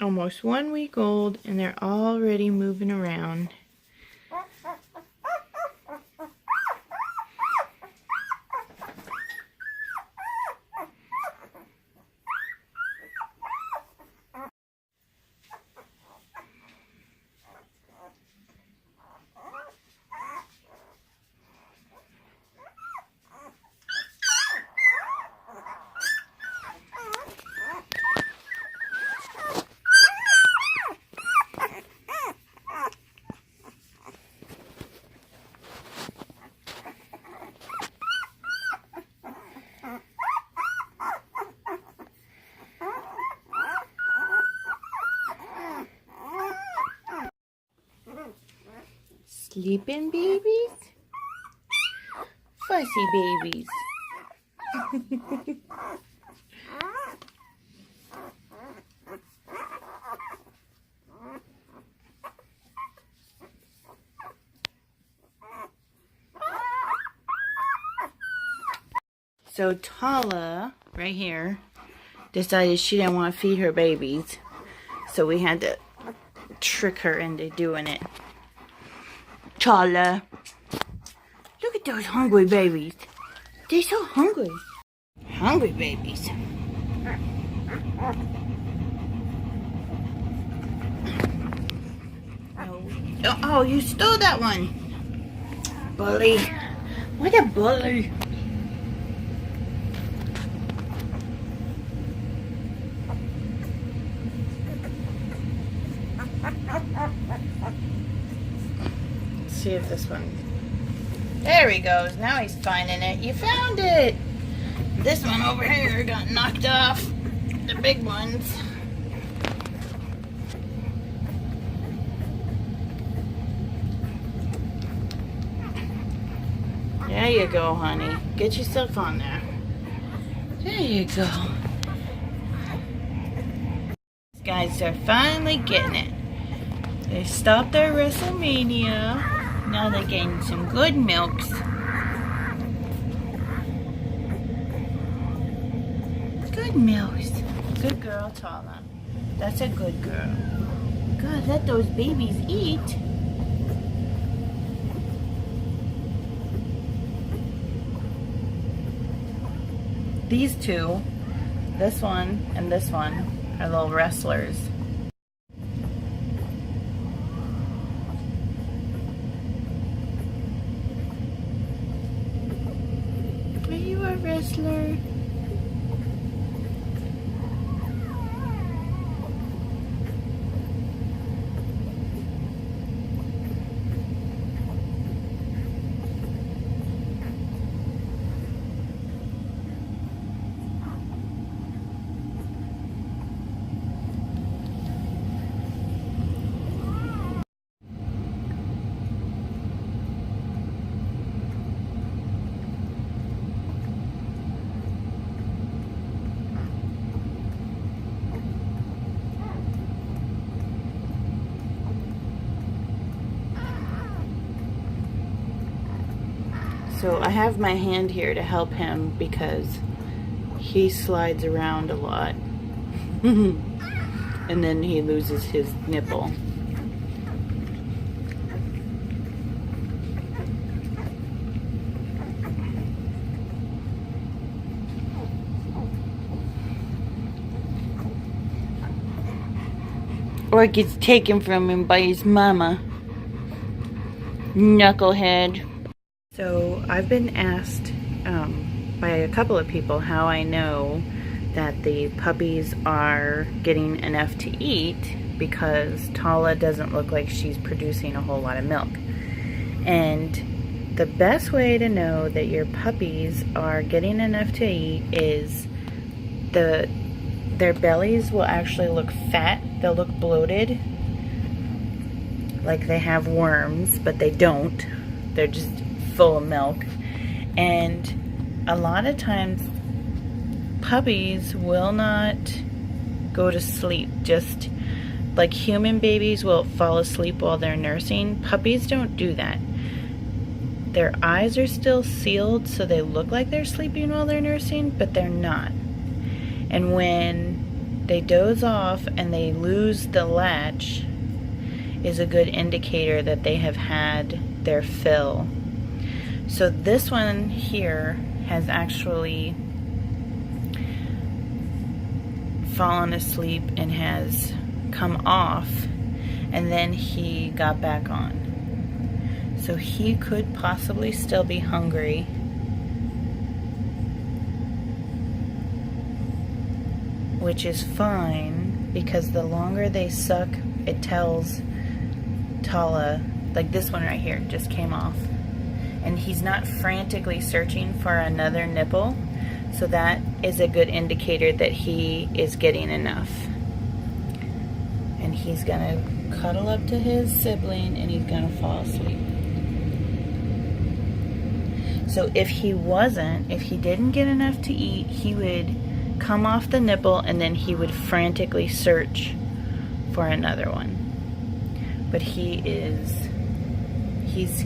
almost 1 week old, and they're already moving around. Sleeping babies? Fussy babies. So Tala, right here, decided she didn't want to feed her babies. So we had to trick her into doing it. Tala, look at those hungry babies. They're so hungry. Hungry babies. Oh, you stole that one. Bully. What a bully. See if this one. There he goes. Now he's finding it. You found it. This one over here got knocked off. The big ones. There you go, honey. Get yourself on there. There you go. These guys are finally getting it. They stopped their WrestleMania. Now they're getting some good milks. Good milks. Good girl, Tala. That's a good girl. God, let those babies eat. These two, this one and this one, are little wrestlers. Are you a wrestler? So I have my hand here to help him because he slides around a lot. And then he loses his nipple. Or it gets taken from him by his mama. Knucklehead. So I've been asked by a couple of people how I know that the puppies are getting enough to eat, because Tala doesn't look like she's producing a whole lot of milk. And the best way to know that your puppies are getting enough to eat is their bellies will actually look fat. They'll look bloated, like they have worms, but they don't. They're just full of milk. And a lot of times puppies will not go to sleep. Just like human babies will fall asleep while they're nursing, puppies don't do that. Their eyes are still sealed, so they look like they're sleeping while they're nursing, but they're not. And when they doze off and they lose the latch is a good indicator that they have had their fill. So this one here has actually fallen asleep and has come off, and then he got back on. So he could possibly still be hungry. Which is fine, because the longer they suck, it tells Tala, like this one right here just came off, and he's not frantically searching for another nipple, so that is a good indicator that he is getting enough. And he's gonna cuddle up to his sibling and he's gonna fall asleep. So if he didn't get enough to eat, he would come off the nipple and then he would frantically search for another one. But he's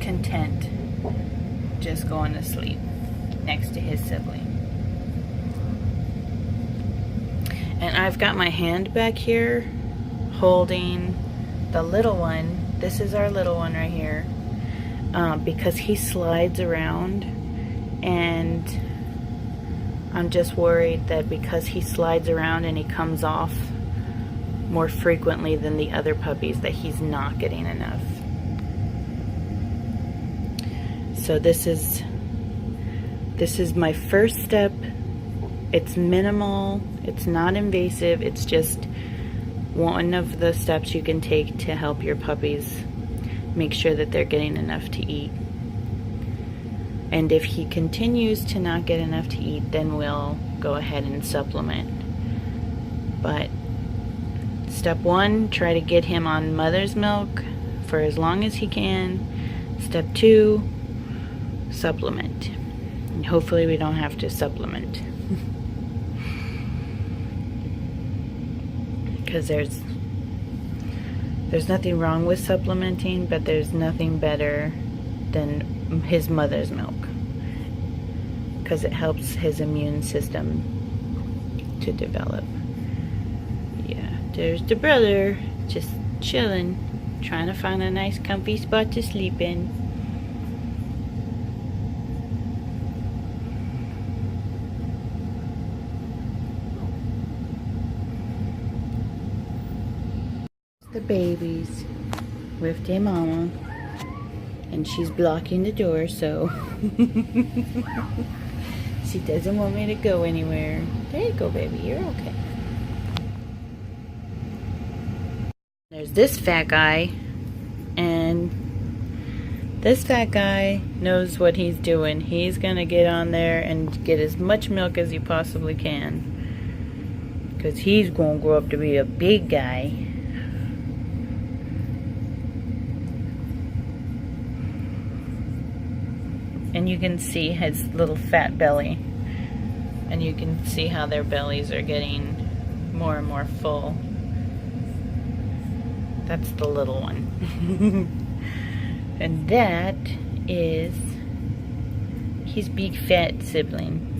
content just going to sleep next to his sibling. And I've got my hand back here holding the little one. This is our little one right here, because he slides around, and I'm just worried that because he slides around and he comes off more frequently than the other puppies, that he's not getting enough. So this is my first step. It's minimal, it's not invasive, it's just one of the steps you can take to help your puppies make sure that they're getting enough to eat. And if he continues to not get enough to eat, then we'll go ahead and supplement. But step one, try to get him on mother's milk for as long as he can. Step two, supplement. And hopefully we don't have to supplement. Because there's nothing wrong with supplementing, but there's nothing better than his mother's milk, because it helps his immune system to develop. Yeah, there's the brother just chilling, trying to find a nice comfy spot to sleep in. The babies with their mama, and she's blocking the door, so she doesn't want me to go anywhere. There you go, baby, you're okay. There's this fat guy, and this fat guy knows what he's doing. He's gonna get on there and get as much milk as he possibly can, because he's gonna grow up to be a big guy. And you can see his little fat belly. And you can see how their bellies are getting more and more full. That's the little one. And that is his big fat sibling.